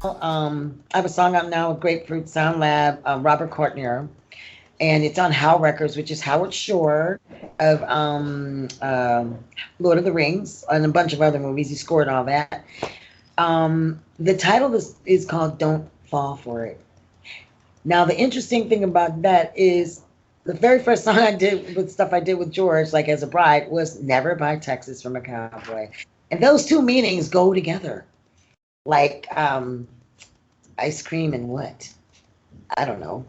I have a song out now with Grapefruit Sound Lab, Robert Courtney, and it's on How Records, which is Howard Shore of Lord of the Rings and a bunch of other movies. He scored all that. The title is called Don't Fall For It. Now, the interesting thing about that is the very first song I did with stuff I did with George, like as a bride, was Never Buy Texas from a Cowboy. And those two meanings go together. Like ice cream and what? I don't know.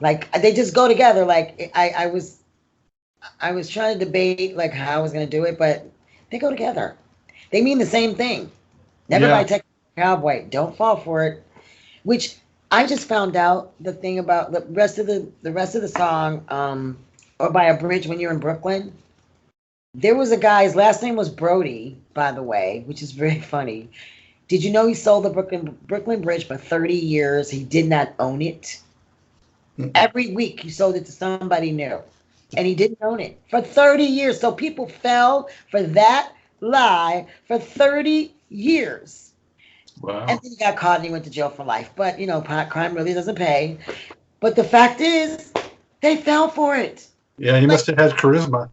Like they just go together. Like I was trying to debate like how I was gonna do it, but they go together. They mean the same thing. Never buy Yeah. Texas Cowboy. Don't fall for it. Which I just found out the thing about the rest of the song, or by a bridge when you're in Brooklyn. There was a guy. His last name was Brody, by the way, which is very funny. Did you know he sold the Brooklyn Bridge for 30 years? He did not own it. Every week he sold it to somebody new. And he didn't own it for 30 years. So people fell for that lie for 30 years. And Wow. then he got caught and he went to jail for life. But, crime really doesn't pay. But the fact is, they fell for it. Yeah, he Like, must have had charisma.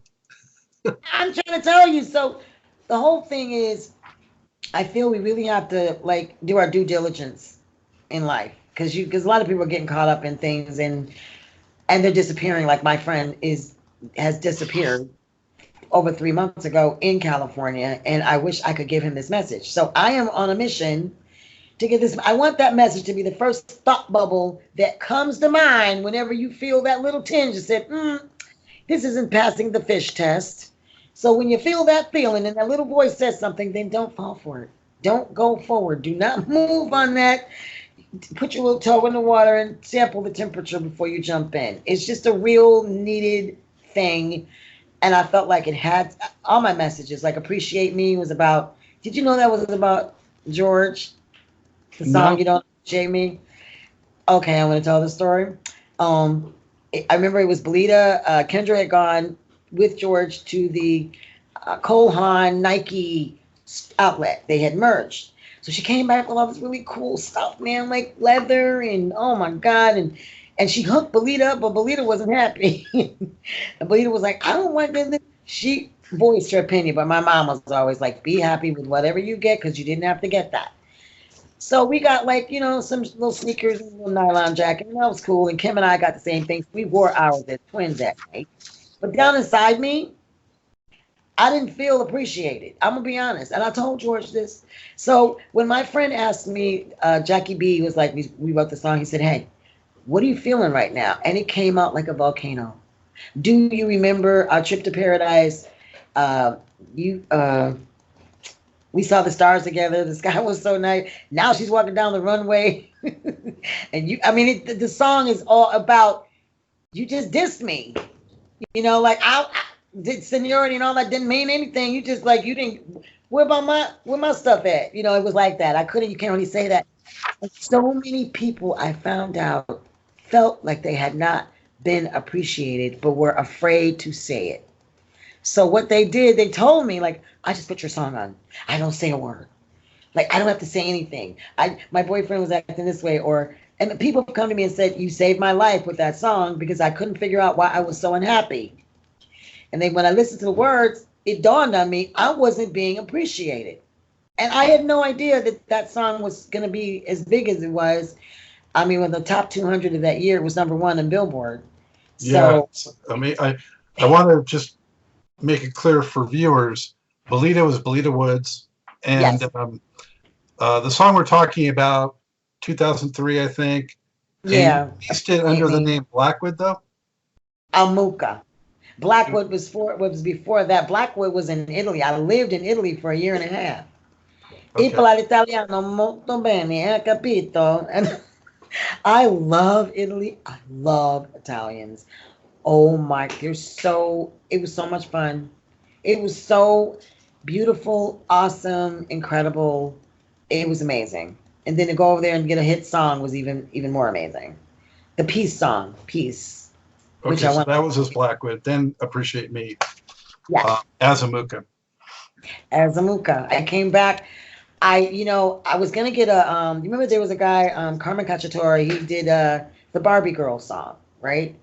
I'm trying to tell you. So the whole thing is, I feel we really have to, like, do our due diligence in life. Because a lot of people are getting caught up in things and they're disappearing. Like my friend has disappeared over 3 months ago in California, and I wish I could give him this message. So I am on a mission to get this. I want that message to be the first thought bubble that comes to mind whenever you feel that little tinge that said, this isn't passing the fish test. So when you feel that feeling and that little voice says something, then don't fall for it. Don't go forward. Do not move on that. Put your little toe in the water and sample the temperature before you jump in. It's just a real needed thing. And I felt like it had all my messages, like Appreciate Me was about, did you know that was about George? The song No. You Don't Appreciate Me? Okay, I'm going to tell the story. I remember it was Belita. Kendra had gone with George to the Cole Haan Nike outlet. They had merged. So she came back with all this really cool stuff, man, like leather and oh my God. And she hooked Belita up, but Belita wasn't happy. And Belita was like, I don't want this. She voiced her opinion, but my mom was always like, be happy with whatever you get because you didn't have to get that. So we got like, some little sneakers and a little nylon jacket, and that was cool. And Kim and I got the same things. We wore ours as twins that night. But down inside me, I didn't feel appreciated. I'm gonna be honest, and I told George this. So when my friend asked me, Jackie B was like, we wrote the song. He said, "Hey, what are you feeling right now?" And it came out like a volcano. Do you remember our trip to paradise? Uh, you, we saw the stars together. The sky was so nice. Now she's walking down the runway, and the song is all about you just dissed me. Like I did seniority and all that didn't mean anything. You just like you didn't. Where my stuff at? It was like that. I couldn't. You can't really say that. But so many people I found out felt like they had not been appreciated, but were afraid to say it. So what they did, they told me like, I just put your song on. I don't say a word. Like I don't have to say anything. My boyfriend was acting this way, and people have come to me and said, you saved my life with that song because I couldn't figure out why I was so unhappy. And then when I listened to the words, it dawned on me I wasn't being appreciated. And I had no idea that that song was going to be as big as it was. I mean, with the top 200 of that year, it was number one in Billboard. Yeah. So, I mean, I want to just make it clear for viewers. Belita was Belita Woods, and yes, the song we're talking about, 2003, I think, and you yeah, released it under Appreciate the Me. name Blackwood, though. Amuka. Blackwood was before that. Blackwood was in Italy. I lived in Italy for a year and a half. E Okay. parla italiano molto bene, capito? And I love Italy. I love Italians. Oh my, it was so much fun. It was so beautiful, awesome, incredible. It was amazing. And then to go over there and get a hit song was even more amazing. The peace song, Peace, which Okay, I so want. that was his Blackwood. Then Appreciate Me, Yes, Azamuka. as Amuka. I came back. I was gonna get a. You remember there was a guy, Carmen Cacciatore. He did the Barbie Girl song, right?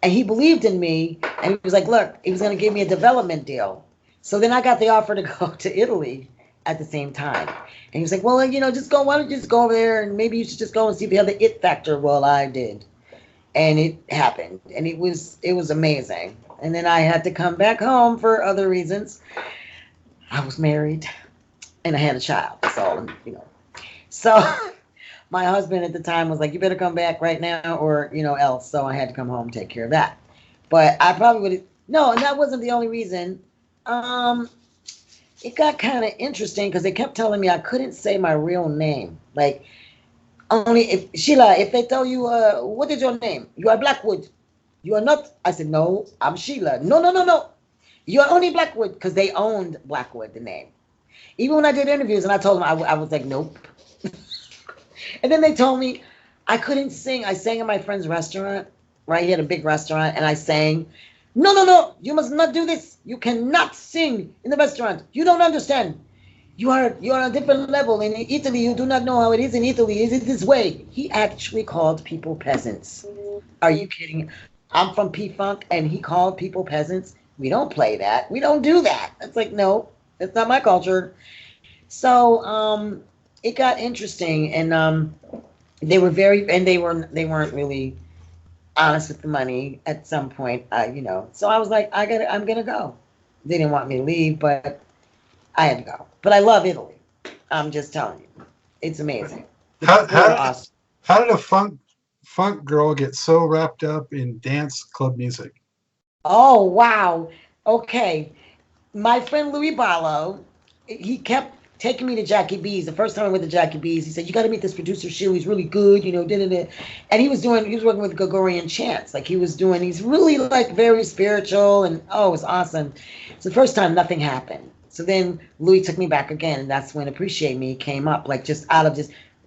And he believed in me, and he was like, "Look, he was gonna give me a development deal." So then I got the offer to go to Italy at the same time, and he was like, "Well, just go. Why don't you just go over there, and maybe you should just go and see if you have the it factor." Well, I did, and it happened, and it was amazing. And then I had to come back home for other reasons. I was married and I had a child. So. So my husband at the time was like, "You better come back right now or, else." So I had to come home and take care of that. But I probably would have, no, and that wasn't the only reason. Um, it got kind of interesting because they kept telling me I couldn't say my real name. Like, only if, Sheila, if they tell you, what is your name? You are Blackwood. You are not. I said, "No, I'm Sheila." "No, no, no, no. You are only Blackwood," because they owned Blackwood, the name. Even when I did interviews and I told them, I was like, "Nope." And then they told me I couldn't sing. I sang in my friend's restaurant, right? He had a big restaurant, and I sang. "No, no, no, you must not do this. You cannot sing in the restaurant. You don't understand. You are on a different level. In Italy, you do not know how it is in Italy. Is it this way?" He actually called people peasants. Are you kidding? I'm from P-Funk, and he called people peasants. We don't play that. We don't do that. It's like, no, that's not my culture. So it got interesting, and they weren't really honest with the money at some point. So I was like, I'm gonna go. They didn't want me to leave, but I had to go. But I love Italy. I'm just telling you, it's amazing. The How people are how did awesome. how did a funk girl get so wrapped up in dance club music? Oh wow. Okay. My friend Louis Ballo, he kept taking me to Jackie B's. The first time I went to Jackie B's, he said, "You got to meet this producer, Sheila. He's really good, da da da." And he was working with Gregorian chants. Like he's really like very spiritual, and oh, it was awesome. So the first time, nothing happened. So then Louis took me back again, and that's when Appreciate Me came up, like just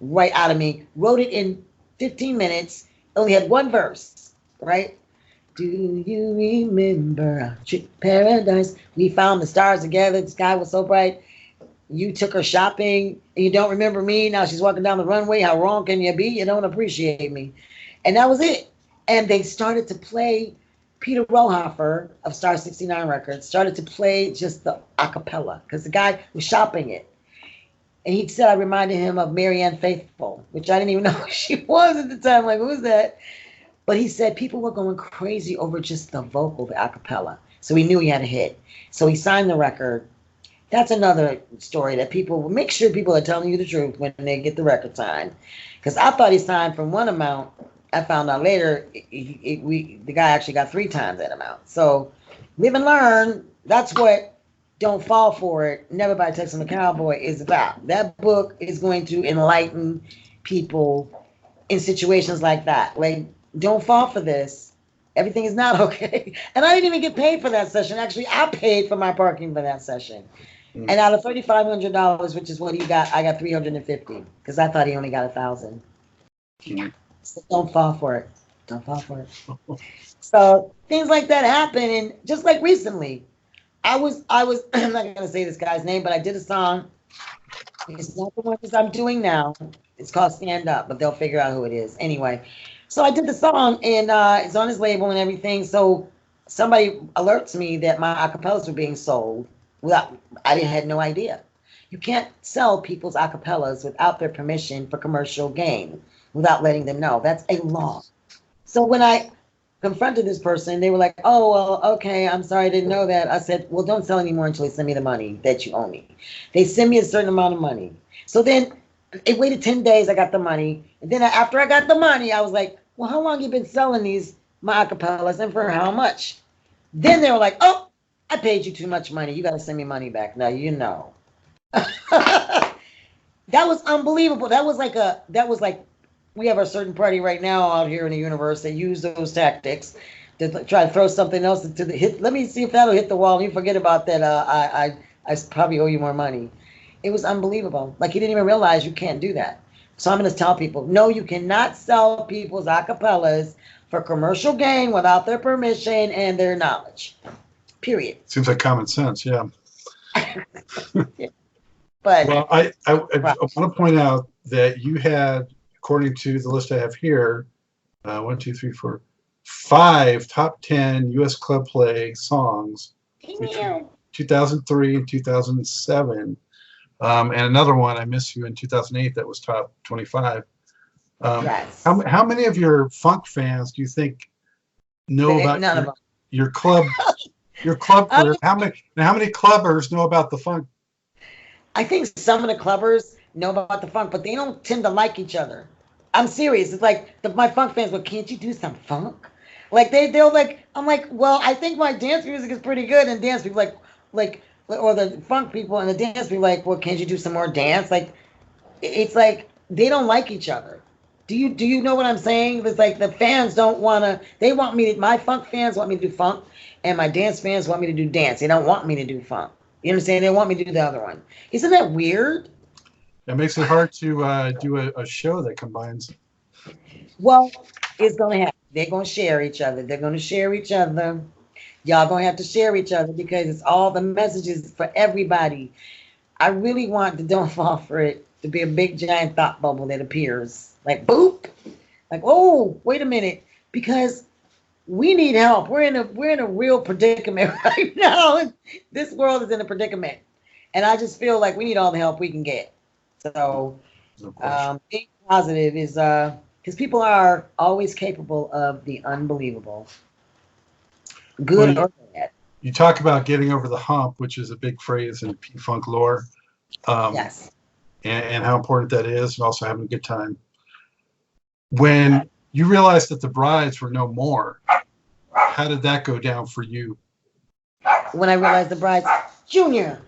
right out of me. Wrote it in 15 minutes, only had one verse, right? "Do you remember our trip paradise? We found the stars together. The sky was so bright. You took her shopping, and you don't remember me. Now she's walking down the runway. How wrong can you be? You don't appreciate me." And that was it. And they started to play. Peter Rohofer of Star 69 Records started to play just the a cappella because the guy was shopping it. And he said I reminded him of Marianne Faithfull, which I didn't even know who she was at the time. Like, who's that? But he said people were going crazy over just the vocal, the a cappella. So he knew he had a hit. So he signed the record. That's another story that people make sure people are telling you the truth when they get the record signed. Because I thought he signed from one amount. I found out later the guy actually got 3 times that amount. So live and learn. That's what Don't Fall for It, Never by Texas a Cowboy is about. That book is going to enlighten people in situations like that. Like, don't fall for this. Everything is not okay. And I didn't even get paid for that session. Actually, I paid for my parking for that session. Mm. And out of $3,500, which is what he got, I got 350 because I thought he only got 1,000. Mm. So don't fall for it. Don't fall for it. So things like that happen, and just like recently, I was I'm not gonna say this guy's name, but I did a song. It's not the one that I'm doing now. It's called Stand Up, but they'll figure out who it is anyway. So I did the song, and it's on his label and everything. So somebody alerts me that my acapellas were being sold without, I had no idea. You can't sell people's acapellas without their permission for commercial gain, without letting them know. That's a law. So when I confronted this person, they were like, "Oh, well, okay, I'm sorry, I didn't know that." I said, "Well, don't sell anymore until you send me the money that you owe me." They send me a certain amount of money. So then it waited 10 days, I got the money. And then after I got the money, I was like, "Well, how long you been selling these my acapellas and for how much?" Then they were like, "Oh, I paid you too much money. You got to send me money back." Now, that was unbelievable. That was like we have a certain party right now out here in the universe that use those tactics to try to throw something else into the hit. Let me see if that'll hit the wall. You forget about that. I probably owe you more money. It was unbelievable. Like he didn't even realize you can't do that. So I'm going to tell people, no, you cannot sell people's acapellas for commercial gain without their permission and their knowledge. Period. Seems like common sense, yeah. But Well, I want to point out that you had, according to the list I have here, 1, 2, 3, 4, 5 top 10 U.S. club play songs between 2003 and 2007, and another one, I Miss You, in 2008 that was top 25. yes, How many of your funk fans do you think know about none of them. your club career? How many clubbers know about the funk? I think some of the clubbers know about the funk, but they don't tend to like each other. I'm serious. It's like my funk fans, but can't you do some funk? Like they'll like. I'm like, well, I think my dance music is pretty good, and dance people or the funk people and the dance people like, well, can't you do some more dance? Like, it's like they don't like each other. Do you know what I'm saying? It's like the fans don't want to. They want me to. My funk fans want me to do funk, and my dance fans want me to do dance. They don't want me to do funk. You understand? They want me to do the other one. Isn't that weird? It makes it hard to do a show that combines. Well, it's gonna happen. They're gonna share each other. They're gonna share each other. Y'all gonna have to share each other because it's all the messages for everybody. I really want the Don't Fall for It to be a big giant thought bubble that appears. Like boop. Like, oh, wait a minute. Because we need help. We're in a real predicament right now. This world is in a predicament. And I just feel like we need all the help we can get. So being positive is because people are always capable of the unbelievable. Good or bad. You talk about getting over the hump, which is a big phrase in P-Funk lore. Yes. And how important that is, and also having a good time. When you realized that the Brides were no more, how did that go down for you? When I realized the Brides, Junior.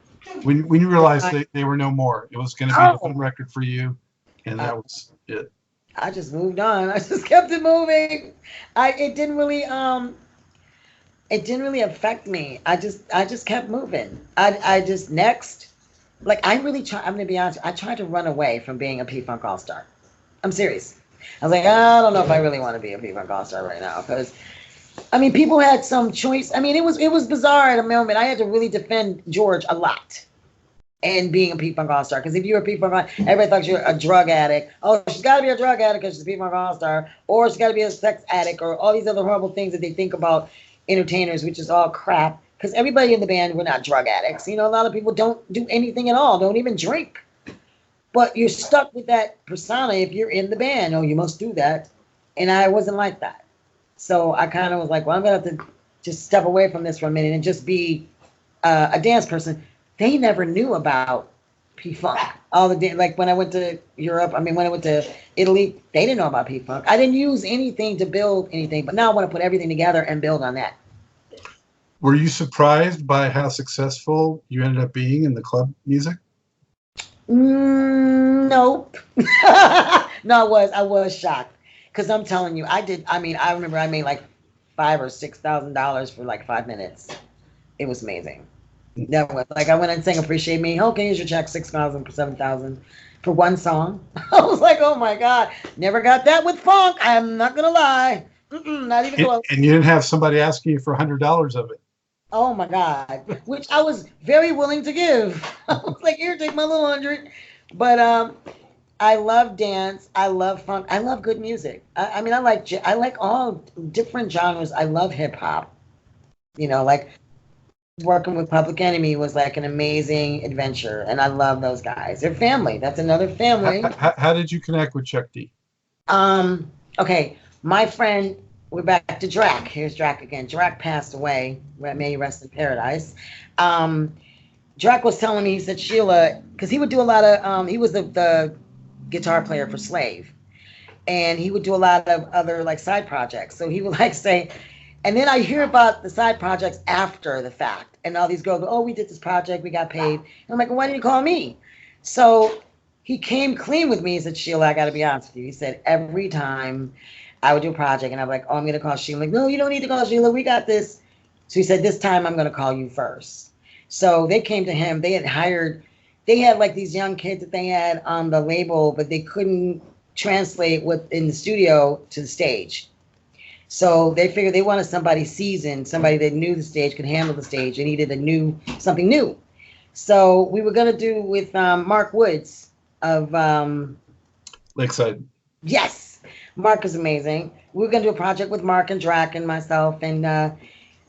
When you realized they were no more, it was going to be a fun record for you, and that was it. I just moved on. I just kept it moving. It didn't really affect me. I just kept moving. I just next. Like I really try. I'm gonna be honest. I tried to run away from being a P-Funk All-Star. I'm serious. I was like, I don't know if I really want to be a P-Funk All-Star right now because, I mean, people had some choice. I mean, it was bizarre at a moment. I had to really defend George a lot, and being a P-Funk All-Star because if you're a P-Funk All-Star, everybody thought you're a drug addict. Oh, she's got to be a drug addict because she's a P-Funk All-Star, or she's got to be a sex addict, or all these other horrible things that they think about entertainers, which is all crap. Because everybody in the band were not drug addicts. You know, a lot of people don't do anything at all, don't even drink. But you're stuck with that persona if you're in the band. Oh, you must do that. And I wasn't like that. So I kind of was like, well, I'm going to have to just step away from this for a minute and just be a dance person. They never knew about P-Funk. Like when I went to Europe, when I went to Italy, they didn't know about P-Funk. I didn't use anything to build anything. But now I want to put everything together and build on that. Were you surprised by how successful you ended up being in the club music? Nope. No, I was shocked because I'm telling you, I remember I made like $5,000 or $6,000 for like 5 minutes. It was amazing. That was like I went and sang "Appreciate Me." Okay, here's your check, 6,000 for 7,000 for one song. I was like, oh my god, never got that with funk. I'm not gonna lie, not even close. And you didn't have somebody asking you for $100 of it. Oh my God, which I was very willing to give. I was like, here, take my little 100. But I love dance. I love funk. I love good music. I like all different genres. I love hip hop. You know, like working with Public Enemy was like an amazing adventure, and I love those guys. They're family. That's another family. How did you connect with Chuck D? Okay, my friend. We're back to Drac. Here's Drac again. Drac passed away. May he rest in paradise. Drac was telling me, he said, Sheila, because he would do a lot of, he was the guitar player for Slave. And he would do a lot of other like side projects. So he would like say, and then I hear about the side projects after the fact. And all these girls go, oh, we did this project, we got paid. And I'm like, well, why didn't you call me? So he came clean with me. He said, Sheila, I got to be honest with you. He said, every time I would do a project and I'm like, oh, I'm going to call Sheila. Like, no, you don't need to call Sheila. We got this. So he said, this time I'm going to call you first. So they came to him. They had like these young kids that they had on the label, but they couldn't translate what in the studio to the stage. So they figured they wanted somebody seasoned, somebody that knew the stage, could handle the stage, and needed something new. So we were gonna do with Mark Woods of Lakeside. yes, Mark is amazing. We were gonna do a project with Mark and Drac and myself, and I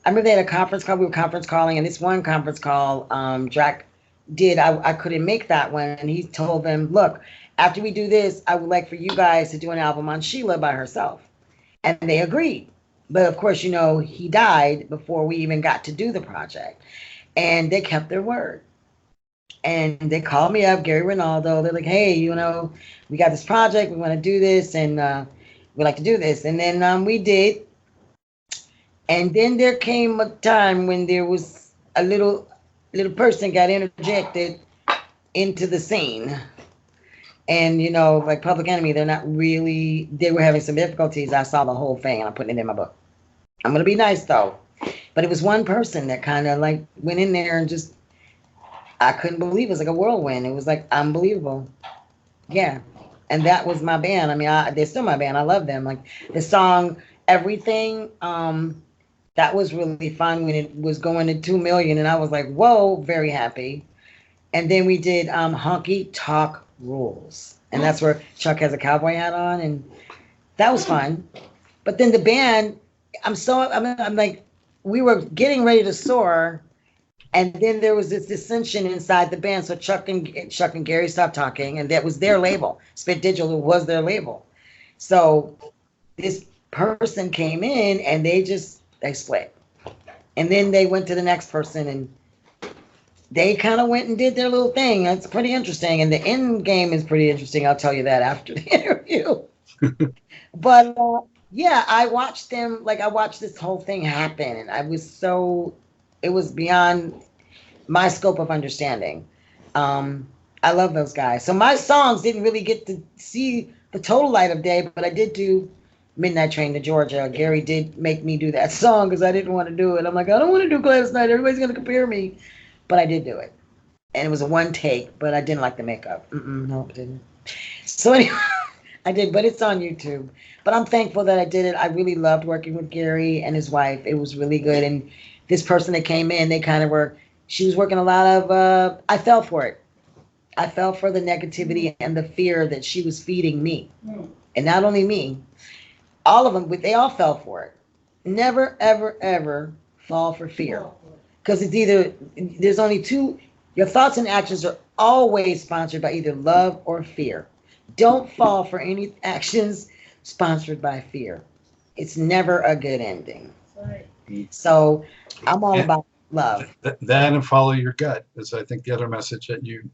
remember they had a conference call. We were conference calling, and this one conference call, Drac did. I couldn't make that one, and he told them, "Look, after we do this, I would like for you guys to do an album on Sheila by herself," and they agreed. But of course, you know, he died before we even got to do the project, and they kept their word. And they called me up, Gary Ronaldo. They're like, "Hey, you know, we got this project. We want to do this, and we like to do this." And then we did. And then there came a time when there was a little person got interjected into the scene. And you know, like Public Enemy, they were having some difficulties. I saw the whole thing and I'm putting it in my book. I'm gonna be nice though. But it was one person that kind of like went in there and just, I couldn't believe it. It was like a whirlwind. It was like unbelievable. Yeah. And that was my band. I mean, they're still my band. I love them. Like the song Everything, that was really fun when it was going to 2 million, and I was like, whoa, very happy. And then we did Honky Talk Rules, and that's where Chuck has a cowboy hat on, and that was fun. But then the band, I'm like, we were getting ready to soar, and then there was this dissension inside the band. So Chuck and Gary stopped talking, and that was their label. Spit Digital was their label. So this person came in, and they split. And then they went to the next person, and they kind of went and did their little thing. It's pretty interesting. And the end game is pretty interesting. I'll tell you that after the interview. But yeah, I watched them, like I watched this whole thing happen. And it was beyond my scope of understanding. I love those guys. So my songs didn't really get to see the total light of day, but I did do Midnight Train to Georgia. Gary did make me do that song because I didn't want to do it. I'm like, I don't want to do Gladys Knight. Everybody's going to compare me. But I did do it. And it was a one take, but I didn't like the makeup. No, I didn't. So anyway, I did, but it's on YouTube. But I'm thankful that I did it. I really loved working with Gary and his wife. It was really good. And this person that came in, she was working a lot of, I fell for it. I fell for the negativity and the fear that she was feeding me. And not only me, all of them, they all fell for it. Never, ever, ever fall for fear. Because it's either, there's only two, your thoughts and actions are always sponsored by either love or fear. Don't fall for any actions sponsored by fear. It's never a good ending. So I'm all about love. That and follow your gut is, I think, the other message that you.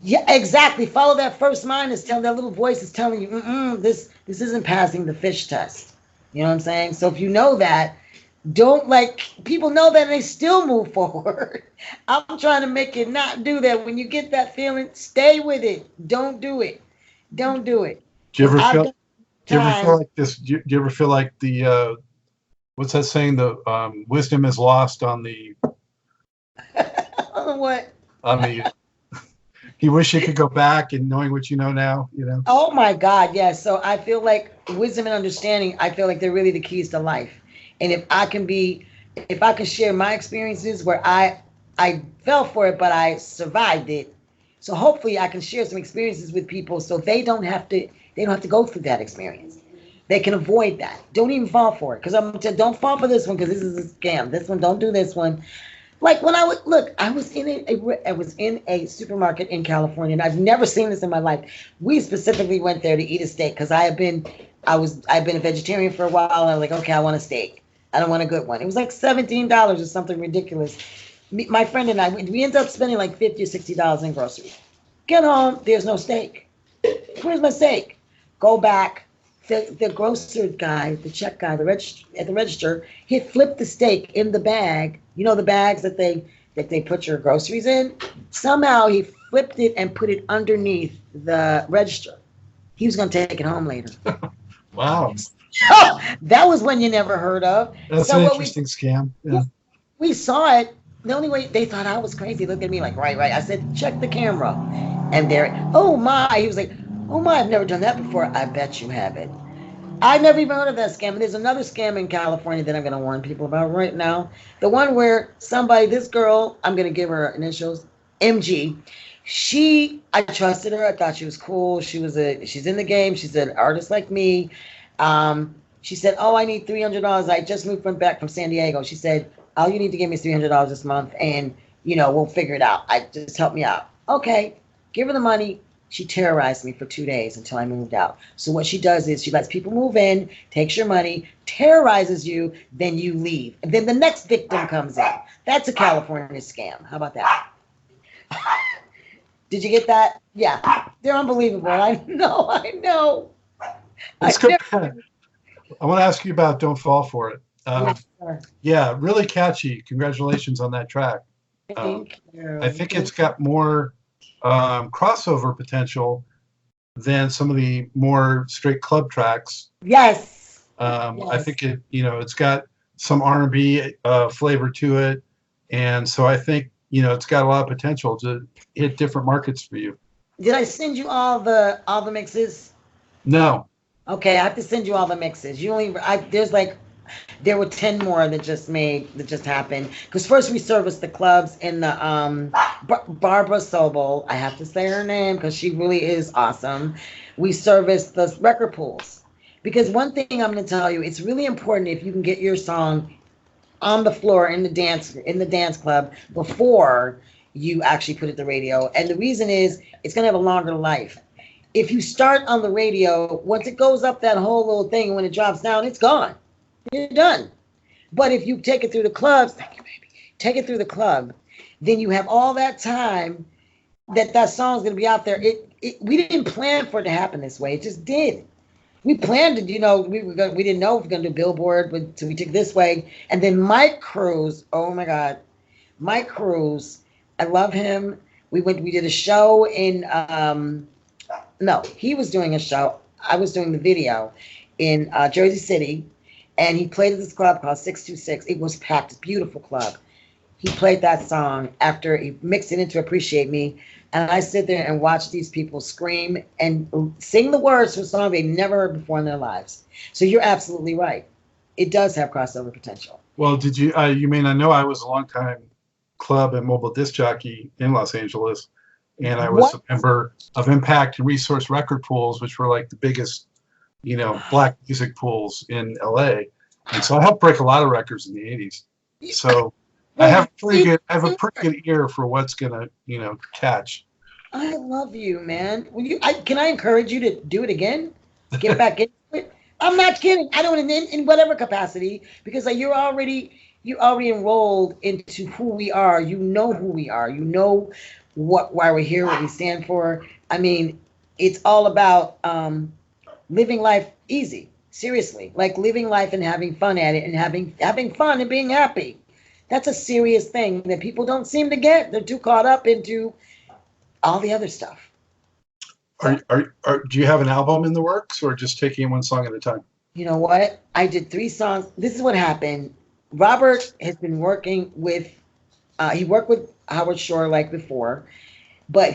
Yeah, exactly. Follow that first mind. That little voice is telling you, this isn't passing the fish test. You know what I'm saying? So if you know that, people know that and they still move forward. I'm trying to make it not do that. When you get that feeling, stay with it. Don't do it. Don't do it. Do you ever feel like this? Do you ever feel like the, what's that saying? The wisdom is lost on the. What? On the. You wish you could go back and knowing what you know now, you know? Oh my God, yes. So I feel like wisdom and understanding, I feel like they're really the keys to life. And if I can share my experiences where I fell for it, but I survived it. So hopefully I can share some experiences with people so they don't have to go through that experience. They can avoid that. Don't even fall for it. Because I'm going to don't fall for this one because this is a scam. This one, don't do this one. Like when I was in a supermarket in California, and I've never seen this in my life. We specifically went there to eat a steak because I've been a vegetarian for a while. And I was like, okay, I want a steak. I don't want a good one. It was like $17 or something ridiculous. My friend and I, we ended up spending like $50 or $60 in groceries. Get home, there's no steak. Where's my steak? Go back. The grocer guy, the check guy, at the register, he flipped the steak in the bag. You know the bags that they put your groceries in? Somehow he flipped it and put it underneath the register. He was going to take it home later. Wow. That was one you never heard of. That's an interesting scam. Yeah. We saw it. The only way they thought I was crazy, looked at me like, right. I said, check the camera. And oh my, he was like, oh my, I've never done that before. I bet you haven't. I never even heard of that scam. And there's another scam in California that I'm going to warn people about right now. The one where this girl, I'm going to give her initials, MG. I trusted her. I thought she was cool. She's in the game. She's an artist like me. She said, "Oh, I need $300. I just moved back from San Diego." She said, "All you need to give me is $300 this month, and we'll figure it out. Just help me out." Okay, give her the money. She terrorized me for 2 days until I moved out. So what she does is she lets people move in, takes your money, terrorizes you, then you leave. And then the next victim comes in. That's a California scam. How about that? Did you get that? Yeah. They're unbelievable. I know. Let's go back. I want to ask you about Don't Fall For It. Yes, sir. Yeah, really catchy. Congratulations on that track. Thank you. I think it's got more crossover potential than some of the more straight club tracks. Yes. Yes. I think it's got some R&B flavor to it, and so I think it's got a lot of potential to hit different markets for you. Did I send you all the mixes? No. Okay, I have to send you all the mixes. There were 10 more that just happened. Because first we serviced the clubs in the Barbara Sobel. I have to say her name because she really is awesome. We serviced the record pools. Because one thing I'm going to tell you, it's really important if you can get your song on the floor in the dance club before you actually put it to radio. And the reason is it's going to have a longer life. If you start on the radio, once it goes up that whole little thing, when it drops down, it's gone. You're done. But if you take it through the clubs, thank you, baby. Take it through the club, then you have all that time that song's going to be out there. We didn't plan for it to happen this way. It just did. We planned it, we didn't know if we were going to do Billboard, so we took this way. And then Mike Cruz, oh my God, Mike Cruz, I love him. We did a show in, no, he was doing a show. I was doing the video in Jersey City. And he played at this club called 626. It was packed, beautiful club. He played that song after he mixed it into Appreciate Me. And I sit there and watch these people scream and sing the words to a song they never heard before in their lives. So you're absolutely right. It does have crossover potential. Well, did you, you may not know, I was a longtime club and mobile disc jockey in Los Angeles. And I was a member of Impact and Resource Record Pools, which were like the biggest black music pools in LA. And so I helped break a lot of records in the 80s. So I have a pretty good ear for what's gonna, catch. I love you, man. Can I encourage you to do it again? Get back into it? I'm not kidding. I don't in whatever capacity, because you're already enrolled into who we are. You know who we are. You know why we're here, what we stand for. I mean, it's all about living life easy, seriously, like living life and having fun at it and having fun and being happy. That's a serious thing that people don't seem to get. They're too caught up into all the other stuff. Do you have an album in the works, or just taking one song at a time? You know what? I did 3 songs. This is what happened. Robert has been working with, he worked with Howard Shore like before, but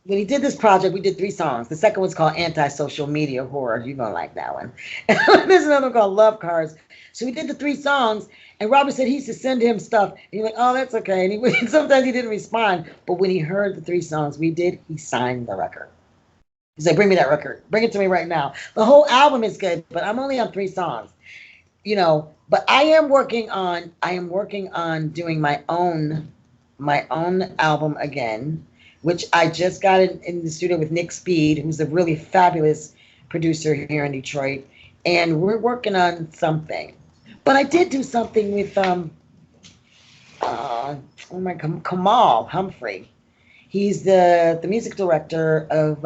when he did this project, we did 3 songs. The second one's called Anti-Social Media Horror. You're going to like that one. There's another one called Love Cards. So we did the 3 songs, and Robert said he used to send him stuff. And he's like, oh, that's okay. And sometimes he didn't respond. But when he heard the 3 songs we did, he signed the record. He's like, bring me that record. Bring it to me right now. The whole album is good, but I'm only on 3 songs. But I am working on doing my own album again, which I just got in the studio with Nick Speed, who's a really fabulous producer here in Detroit. And we're working on something. But I did do something with Kamal Humphrey. He's the music director of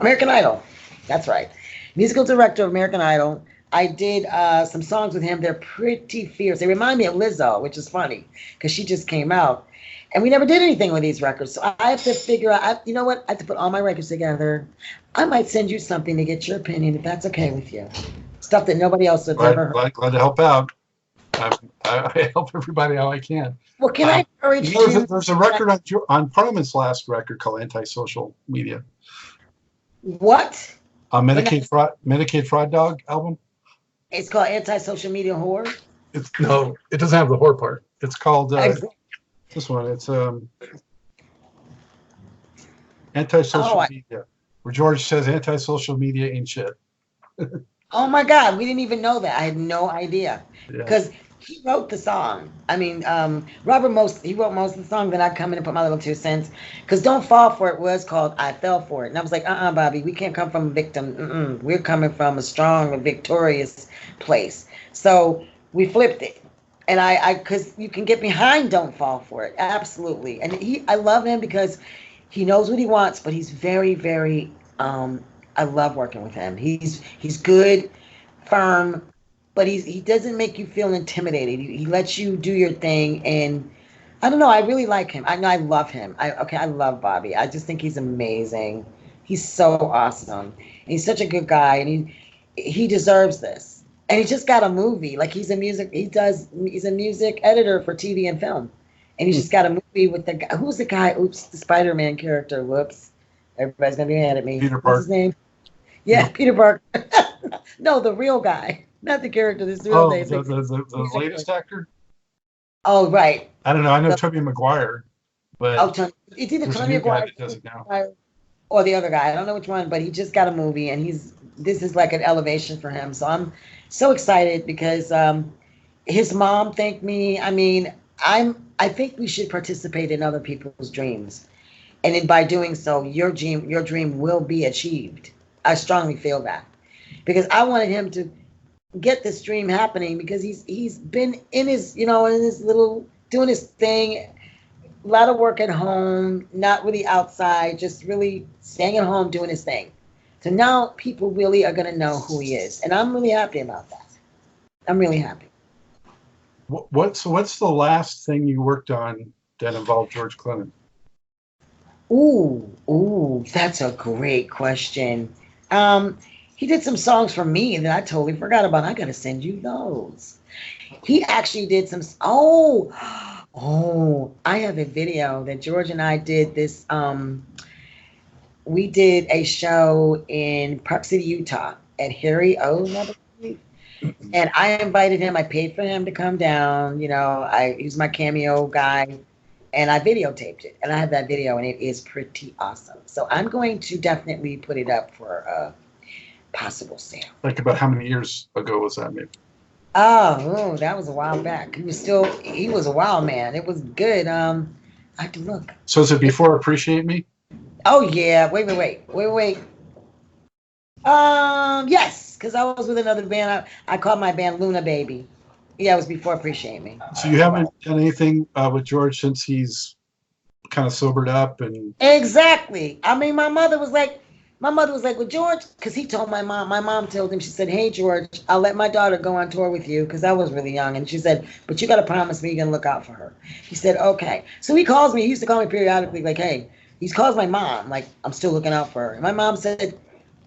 American Idol. That's right. Musical director of American Idol. I did some songs with him. They're pretty fierce. They remind me of Lizzo, which is funny because she just came out. And we never did anything with these records. So I have to figure out, you know what? I have to put all my records together. I might send you something to get your opinion, if that's okay with you. Stuff that nobody else has ever heard. Glad to help out. I help everybody how I can. Well, can I encourage you? There's a record on Parliament's last record called Anti-Social Media. What? Medicaid Fraud Dog album. It's called Anti-Social Media Horror. It's no, it doesn't have the whore part. It's called this one. It's anti-social media, where George says anti-social media ain't shit. Oh my God, we didn't even know that. I had no idea because he wrote the song. I mean, he wrote most of the song. Then I come in and put my little 2 cents. Because "Don't Fall for It" was called "I Fell for It," and I was like, Bobby, we can't come from a victim. We're coming from a strong, and victorious place. So we flipped it, and because you can get behind "Don't Fall for It," absolutely. And I love him because he knows what he wants, but he's very, very. I love working with him. He's good, firm, but he doesn't make you feel intimidated. He lets you do your thing, and I don't know. I really like him. I know I love him. I love Bobby. I just think he's amazing. He's so awesome. And he's such a good guy, and he deserves this. And he just got a movie. Like he's a music editor for TV and film, and he just got a movie with the guy. Who's the guy? Oops, the Spider-Man character. Whoops, everybody's gonna be mad at me. What's his name? Yeah, Peter Parker. No, the real guy, not the character. This real name. The latest actor. Oh, right. I don't know. I know Tobey Maguire, but it's either Tobey Maguire or the other guy. I don't know which one, but he just got a movie, and this is like an elevation for him. So I'm so excited because his mom thanked me. I mean, I think we should participate in other people's dreams, and then by doing so, your dream will be achieved. I strongly feel that because I wanted him to get this dream happening because he's been in his little doing his thing, a lot of work at home, not really outside, just really staying at home doing his thing. So now people really are going to know who he is, and I'm really happy about that. I'm really happy. What's the last thing you worked on that involved George Clinton? Ooh, that's a great question. He did some songs for me that I totally forgot about. I gotta send you those. He actually did some. I have a video that George and I did this. We did a show in Park City, Utah, at Harry O. And I invited him. I paid for him to come down. He was my cameo guy, and I videotaped it. And I have that video, and it is pretty awesome. So I'm going to definitely put it up for a possible sale. Like about how many years ago was that, maybe? Oh, that was a while back. He was a wild man. It was good. I have to look. So is it before Appreciate Me? Oh yeah. Wait. Yes, because I was with another band. I called my band Luna Baby. Yeah, it was before Appreciate Me. So you haven't done anything with George since he's kind of sobered up and. Exactly. I mean, my mother was like, well, George, because he told my mom told him, she said, hey, George, I'll let my daughter go on tour with you, because I was really young. And she said, but you got to promise me you're going to look out for her. He said, okay. So he calls me. He used to call me periodically, like, hey, he calls my mom, like, I'm still looking out for her. And my mom said,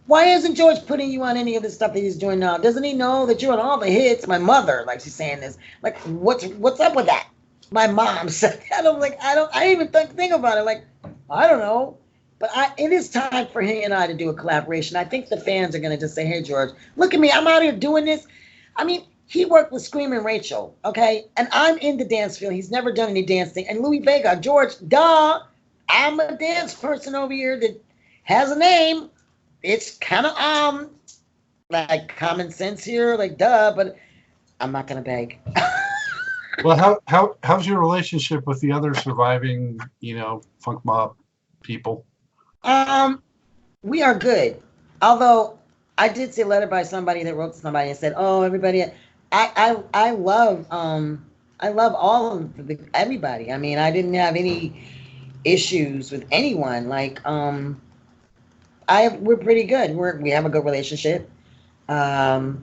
why isn't George putting you on any of the stuff that he's doing now? Doesn't he know that you're on all the hits? My mother, like, she's saying this, like, what's up with that? My mom said that. I'm like, I didn't even think about it. Like, I don't know. But it is time for he and I to do a collaboration. I think the fans are going to just say, hey, George, look at me. I'm out here doing this. I mean, he worked with Screaming Rachel, okay? And I'm in the dance field. He's never done any dancing. And Louis Vega, George, duh. I'm a dance person over here that has a name. It's kind of, like common sense here, like, duh, but I'm not going to beg. Well, how's your relationship with the other surviving, funk mob people? We are good. Although I did see a letter by somebody that wrote to somebody and said, "Oh, everybody, I love all of everybody. I mean, I didn't have any issues with anyone. Like, we're pretty good. We have a good relationship. I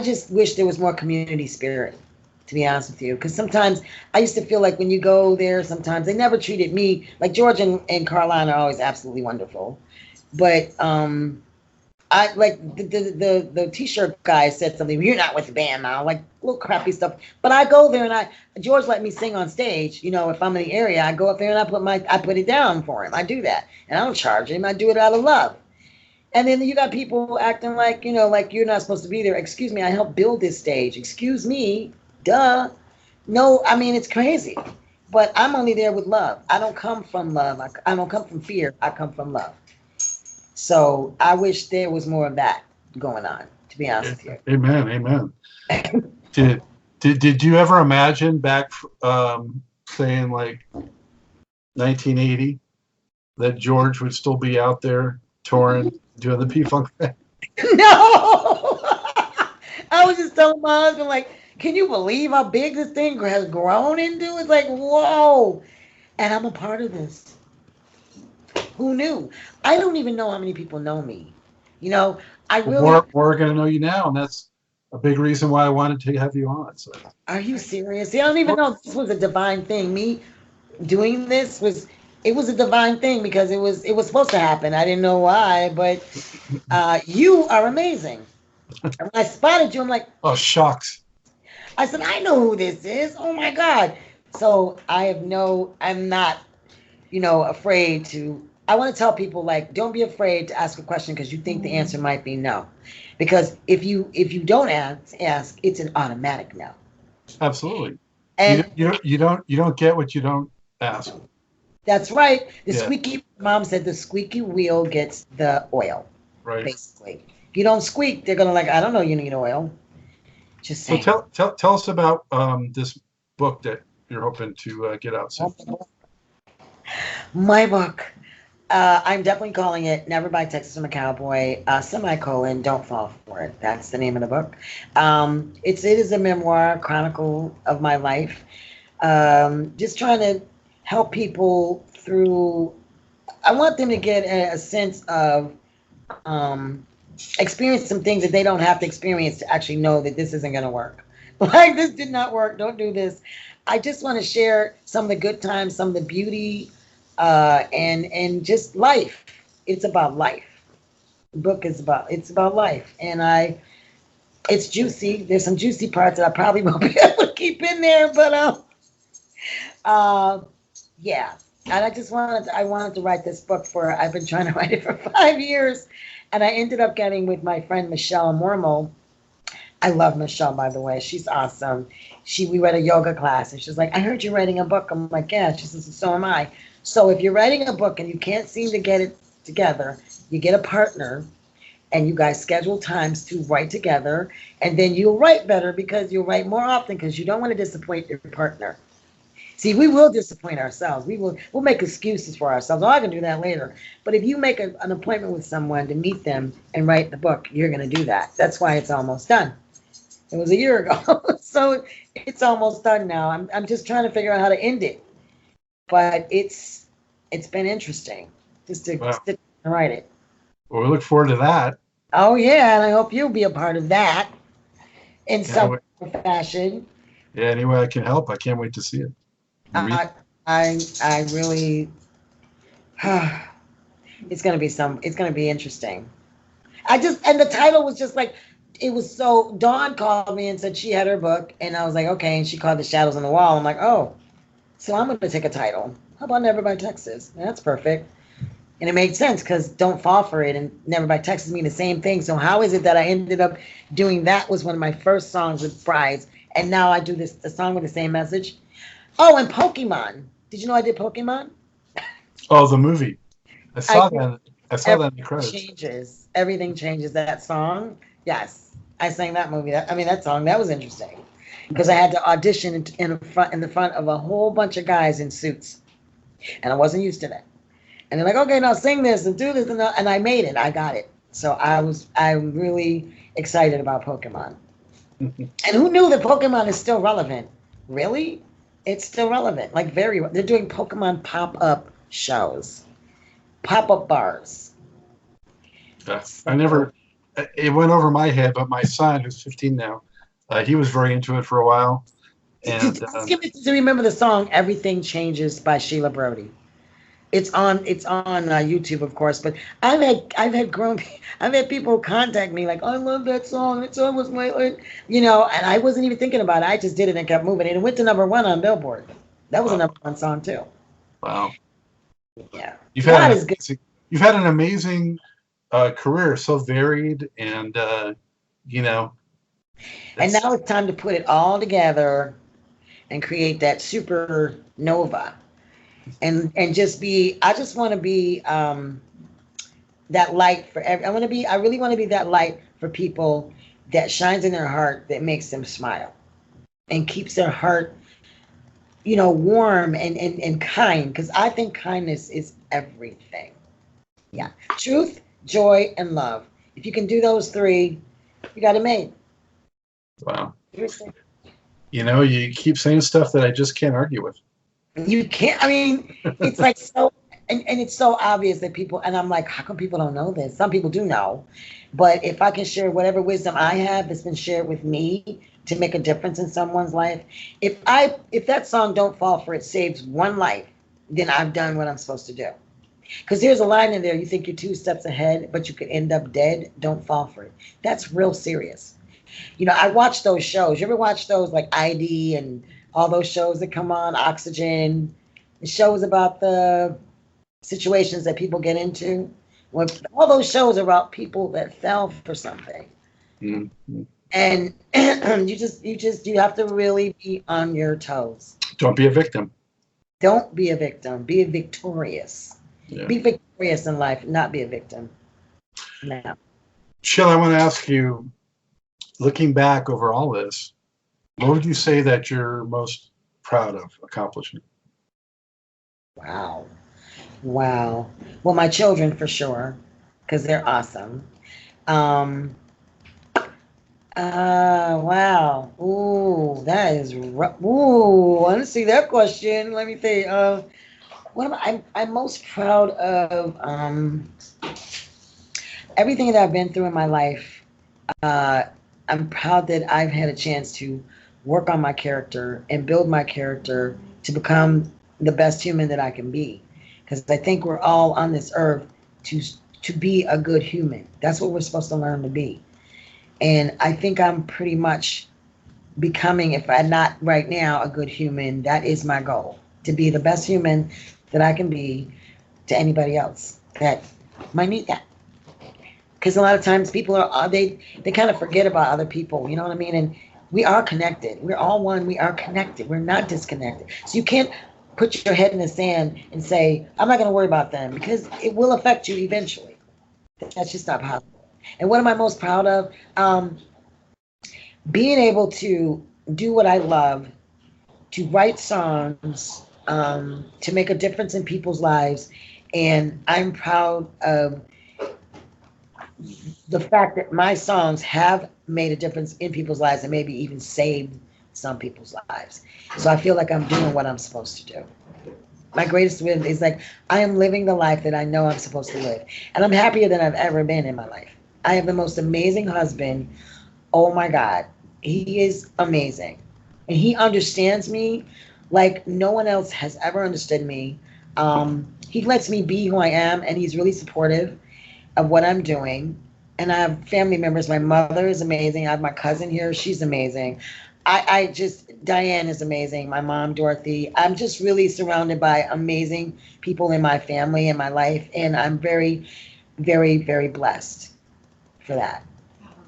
just wish there was more community spirit, to be honest with you, because sometimes I used to feel like when you go there, sometimes they never treated me like George and Caroline are always absolutely wonderful, but I like the t-shirt guy said something. You're not with the band now, like little crappy stuff. But I go there and George let me sing on stage. If I'm in the area, I go up there and I put it down for him. I do that, and I don't charge him. I do it out of love. And then you got people acting like, like you're not supposed to be there. Excuse me, I helped build this stage. Excuse me, duh. No, I mean, it's crazy. But I'm only there with love. I don't come from love. I don't come from fear. I come from love. So I wish there was more of that going on, to be honest with you. Amen. Amen. Did did you ever imagine back, saying like 1980, that George would still be out there touring, doing the P-Funk thing? No! I was just telling my husband, like, can you believe how big this thing has grown into? It's like, whoa. And I'm a part of this. Who knew? I don't even know how many people know me. You know, I really. More are going to know you now, and that's a big reason why I wanted to have you on. So. Are you serious? See, I don't even know this was a divine thing. Me doing this was a divine thing because it was supposed to happen. I didn't know why, but you are amazing. And when I spotted you, I'm like, oh shucks. I said, I know who this is. Oh my God. So I'm not, afraid to. I want to tell people, like, don't be afraid to ask a question because you think the answer might be no. Because if you don't ask, it's an automatic no. Absolutely. And you don't get what you don't ask. That's right. Mom said the squeaky wheel gets the oil. Right. Basically. If you don't squeak, they're gonna I don't know you need oil. Just saying. So tell us about this book that you're hoping to get out soon. My book. I'm definitely calling it Never Buy Texas from a Cowboy, semicolon, Don't Fall for It. That's the name of the book. It is a memoir, chronicle of my life. Just trying to help people through, I want them to get a sense of experience some things that they don't have to experience to actually know that this isn't going to work. Like, this did not work. Don't do this. I just want to share some of the good times, some of the beauty, and just life. It's about life. The book is about life, and it's juicy. There's some juicy parts that I probably won't be able to keep in there, but yeah. And I wanted to write this book I've been trying to write it for 5 years, and I ended up getting with my friend Michelle Mormo. I love Michelle, by the way. She's awesome. We read a yoga class, and she's like, I heard you're writing a book. I'm like, yeah. She says, so am I. So if you're writing a book and you can't seem to get it together, you get a partner, and you guys schedule times to write together, and then you'll write better because you'll write more often because you don't want to disappoint your partner. See, we will disappoint ourselves. We'll make excuses for ourselves. Oh, I can do that later. But if you make an appointment with someone to meet them and write the book, you're going to do that. That's why it's almost done. It was a year ago, so it's almost done now. I'm just trying to figure out how to end it. But it's been interesting just to sit and write it. Well, we look forward to that. Oh yeah, and I hope you'll be a part of that in some fashion. Yeah, any way I can help, I can't wait to see it. I really, it's gonna be interesting. And the title was just like, it was so, Dawn called me and said she had her book, and I was like, okay, and she called The Shadows on the Wall. I'm like, oh, so I'm gonna take a title. How about Never Buy Texas? That's perfect. And it made sense because Don't Fall for It and Never Buy Texas mean the same thing. So how is it that I ended up doing that was one of my first songs with Brides, and now I do the song with the same message? Oh, and Pokemon. Did you know I did Pokemon? Oh, the movie. I saw that in the credits. Everything changes. That song. Yes, I sang that movie. That song. That was interesting because I had to audition in the front of a whole bunch of guys in suits, and I wasn't used to that. And they're like, okay, now sing this and do this, and I made it. I got it. So I'm really excited about Pokemon. And who knew that Pokemon is still relevant? Really? It's still relevant. Like they're doing Pokemon pop-up shows, pop-up bars. It went over my head, but my son, who's 15 now, he was very into it for a while. And to remember the song "Everything Changes" by Sheila Brody. It's on YouTube, of course. But I've had people contact me like, I love that song. That song was and I wasn't even thinking about it. I just did it and kept moving. And it went to #1 on Billboard. That was a #1 song too. Wow. Yeah. You've had an amazing career is so varied, and you know, And now it's time to put it all together and create that supernova. And just be, I just want to be that light for every, I really want to be that light for people that shines in their heart, that makes them smile and keeps their heart, warm and kind. Because I think kindness is everything. Yeah. Truth, joy, and love. If you can do those three, you got it made. Wow. Seriously. You keep saying stuff that I just can't argue with. You can't, it's like so, and it's so obvious that people, and I'm like, how come people don't know this? Some people do know. But if I can share whatever wisdom I have that's been shared with me to make a difference in someone's life, if that song Don't Fall For It saves one life, then I've done what I'm supposed to do. Because there's a line in there, you think you're 2 steps ahead, but you could end up dead. Don't fall for it. That's real serious. I watch those shows. You ever watch those like ID and all those shows that come on, Oxygen, the shows about the situations that people get into? Well, all those shows are about people that fell for something. Mm-hmm. And you have to really be on your toes. Don't be a victim. Don't be a victim. Be victorious. Yeah. Be victorious in life, not be a victim. No. Sheila, I want to ask you, looking back over all this, what would you say that you're most proud of accomplishing? Wow. Well, my children for sure, because they're awesome. Wow. Ooh, that is rough. Ooh, I didn't see that question. Let me think. What am I'm most proud of? Everything that I've been through in my life. I'm proud that I've had a chance to work on my character and build my character to become the best human that I can be. Because I think we're all on this earth to be a good human. That's what we're supposed to learn to be. And I think I'm pretty much becoming, if I'm not right now, a good human. That is my goal, to be the best human that I can be to anybody else that might need that. Because a lot of times people they kind of forget about other people, you know what I mean? And we are connected. We're all one. We are connected. We're not disconnected. So you can't put your head in the sand and say, I'm not going to worry about them, because it will affect you eventually. That's just not possible. And what am I most proud of? Being able to do what I love, to write songs, to make a difference in people's lives. And I'm proud of the fact that my songs have made a difference in people's lives and maybe even saved some people's lives. So I feel like I'm doing what I'm supposed to do. My greatest win is like, I am living the life that I know I'm supposed to live. And I'm happier than I've ever been in my life. I have the most amazing husband. Oh my God. He is amazing. And he understands me like no one else has ever understood me. He lets me be who I am, and he's really supportive of what I'm doing. And I have family members. My mother is amazing. I have my cousin here. She's amazing. Diane is amazing. My mom, Dorothy. I'm just really surrounded by amazing people in my family and my life. And I'm very, very, very blessed for that.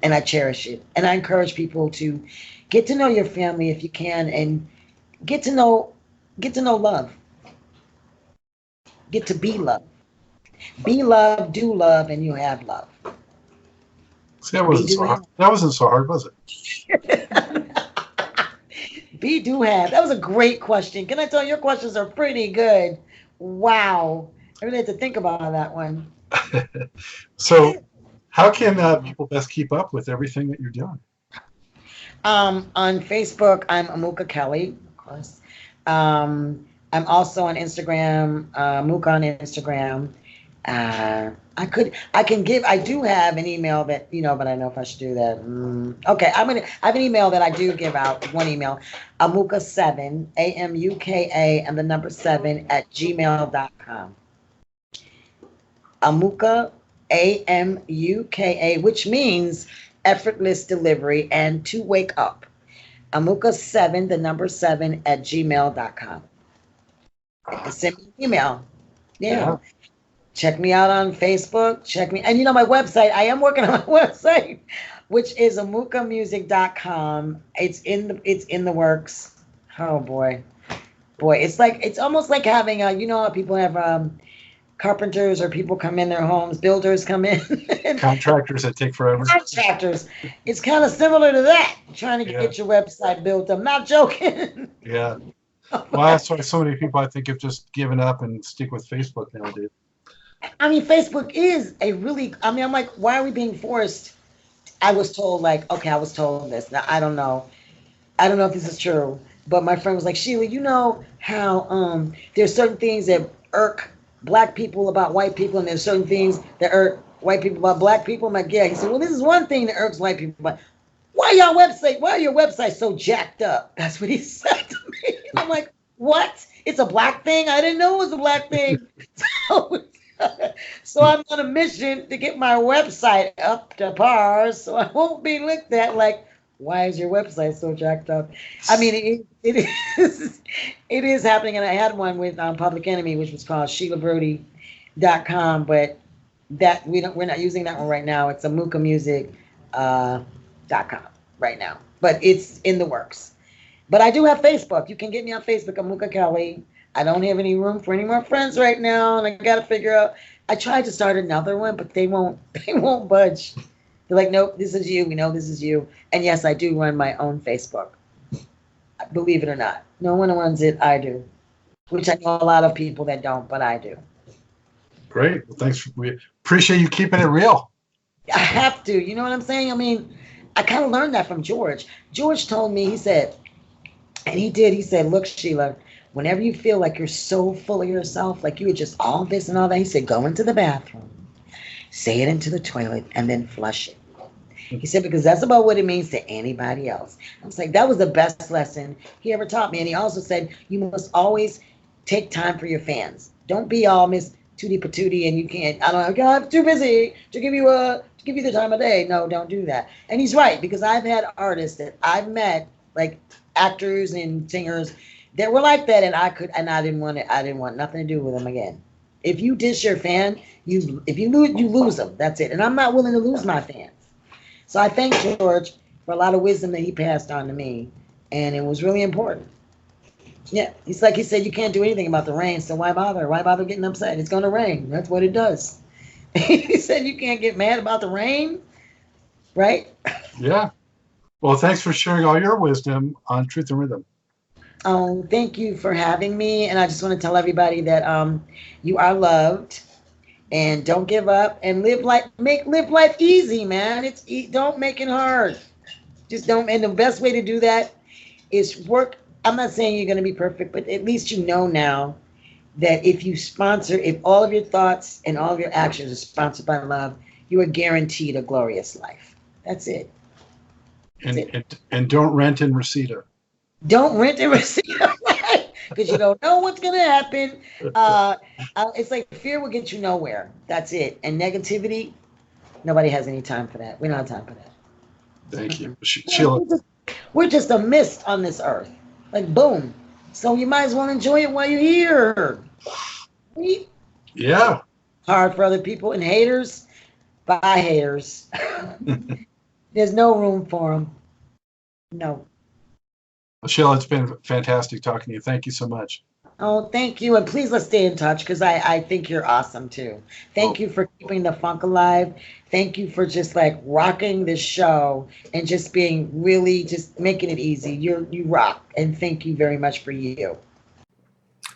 And I cherish it. And I encourage people to get to know your family if you can, and get to know love. Get to be love. Be love, do love, and you have love. See, that wasn't so hard, was it? Be, do, have. That was a great question. Can I tell you, your questions are pretty good. Wow. I really had to think about that one. So, how can people best keep up with everything that you're doing? On Facebook, I'm Amuka Kelly, of course. I'm also on Instagram, Amuka on Instagram. I do have an email that, but I don't know if I should do that. Okay, I have an email that I do give out, one email, Amuka7, AMUKA, and the number 7 at gmail.com. Amuka, AMUKA, which means effortless delivery and to wake up. Amuka7, the number 7 at gmail.com. Send me an email. Yeah. Check me out on Facebook. Check me, and my website. I am working on my website, which is amukamusic.com. It's in the works. Oh boy, it's almost like having how people have carpenters or people come in their homes, builders come in, Contractors that take forever. contractors. It's kind of similar to that. Trying to get your website built. I'm not joking. Yeah. Well, that's why so many people I think have just given up and stick with Facebook nowadays. I mean, Facebook is a really. I mean, I'm like, why are we being forced? I was told okay, I was told this. Now I don't know. I don't know if this is true, but my friend was like, Sheila, you know how there's certain things that irk black people about white people, and there's certain things that irk white people about black people. I'm like, yeah. He said, well, this is one thing that irks white people, but why are your website so jacked up? That's what he said to me. And I'm like, what? It's a black thing? I didn't know it was a black thing. So I'm on a mission to get my website up to par, so I won't be looked at like, why is your website so jacked up? I mean, it is happening, and I had one with Public Enemy, which was called SheilaBrody.com, but that we're not using that one right now. It's amukamusic.com right now, but it's in the works. But I do have Facebook. You can get me on Facebook, Amuka Kelly. I don't have any room for any more friends right now, and I got to figure out. I tried to start another one, but they won't budge. They're like, nope, this is you. We know this is you. And yes, I do run my own Facebook. Believe it or not, no one runs it. I do, which I know a lot of people that don't, but I do. Great. Well, thanks. We appreciate you keeping it real. I have to. You know what I'm saying? I mean, I kind of learned that from George. George told me, he said, look, Sheila, whenever you feel like you're so full of yourself, like you were just all this and all that, he said, go into the bathroom, say it into the toilet, and then flush it. He said, because that's about what it means to anybody else. I was like, that was the best lesson he ever taught me. And he also said, you must always take time for your fans. Don't be all Miss Tootie Patootie and you can't, I don't know, I'm too busy to give you the time of day. No, don't do that. And he's right, because I've had artists that I've met, like actors and singers that were like that, and I didn't want nothing to do with them again. If you dish your fan, if you lose them. That's it. And I'm not willing to lose my fans. So I thank George for a lot of wisdom that he passed on to me, and it was really important. Yeah, he said, you can't do anything about the rain, so why bother? Why bother getting upset? It's going to rain. That's what it does. He said, you can't get mad about the rain, right? Yeah. Well, thanks for sharing all your wisdom on Truth and Rhythm. Oh, thank you for having me, and I just want to tell everybody that you are loved. And don't give up, and live life easy, man. Don't make it hard. Just don't. And the best way to do that is work. I'm not saying you're going to be perfect, but at least you know now that if all of your thoughts and all of your actions are sponsored by love, you are guaranteed a glorious life. That's it. And don't rent in Reseda. Don't rent in Reseda. Because you don't know what's going to happen. It's like fear will get you nowhere. That's it. And negativity, nobody has any time for that. We don't have time for that. Thank you. Sheila. We're just a mist on this earth. Like, boom. So you might as well enjoy it while you're here. Yeah. Hard for other people. And haters, bye haters. There's no room for them. No. Well, Sheila, it's been fantastic talking to you. Thank you so much. Oh, thank you. And please let's stay in touch, because I think you're awesome too. Thank you for keeping the funk alive. Thank you for just like rocking this show and just being really just making it easy. You rock. And thank you very much for you.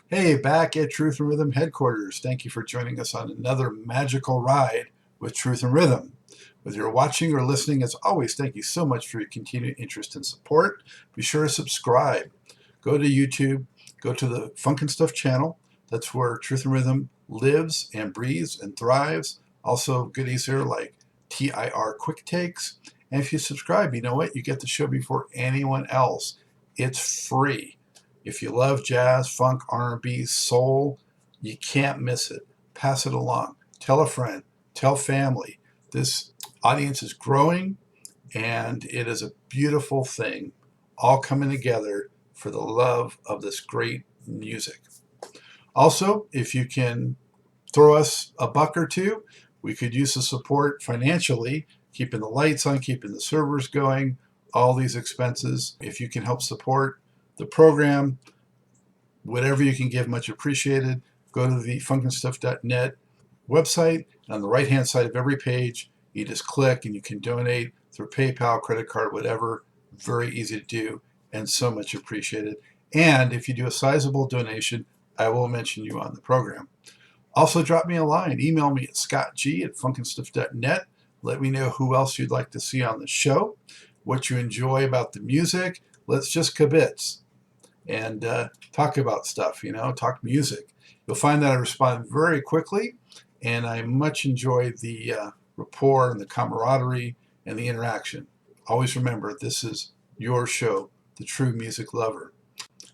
Hey, back at Truth and Rhythm headquarters. Thank you for joining us on another magical ride with Truth and Rhythm. Whether you're watching or listening, as always, thank you so much for your continued interest and support. Be sure to subscribe. Go to YouTube. Go to the Funkin' Stuff channel. That's where Truth and Rhythm lives and breathes and thrives. Also, goodies here like TIR Quick Takes. And if you subscribe, you know what? You get the show before anyone else. It's free. If you love jazz, funk, R&B, soul, you can't miss it. Pass it along. Tell a friend. Tell family. This audience is growing, and it is a beautiful thing, all coming together for the love of this great music. Also, if you can throw us a buck or two. We could use the support financially, keeping the lights on, keeping the servers going, all these expenses. If you can help support the program, whatever you can give, much appreciated. Go to the funkinstuff.net website, and on the right-hand side of every page, you just click and you can donate through PayPal, credit card, whatever. Very easy to do and so much appreciated. And if you do a sizable donation, I will mention you on the program. Also, drop me a line. Email me at scottg@funkinstuff.net. Let me know who else you'd like to see on the show, what you enjoy about the music. Let's just kibitz and talk about stuff, talk music. You'll find that I respond very quickly, and I much enjoy the rapport and the camaraderie and the interaction. Always remember, this is your show, The True Music Lover.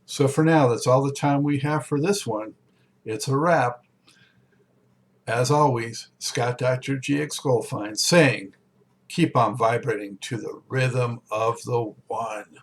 So for now, that's all the time we have for this one. It's a wrap. As always, Scott Dr. GX Goldfine saying, keep on vibrating to the rhythm of the one.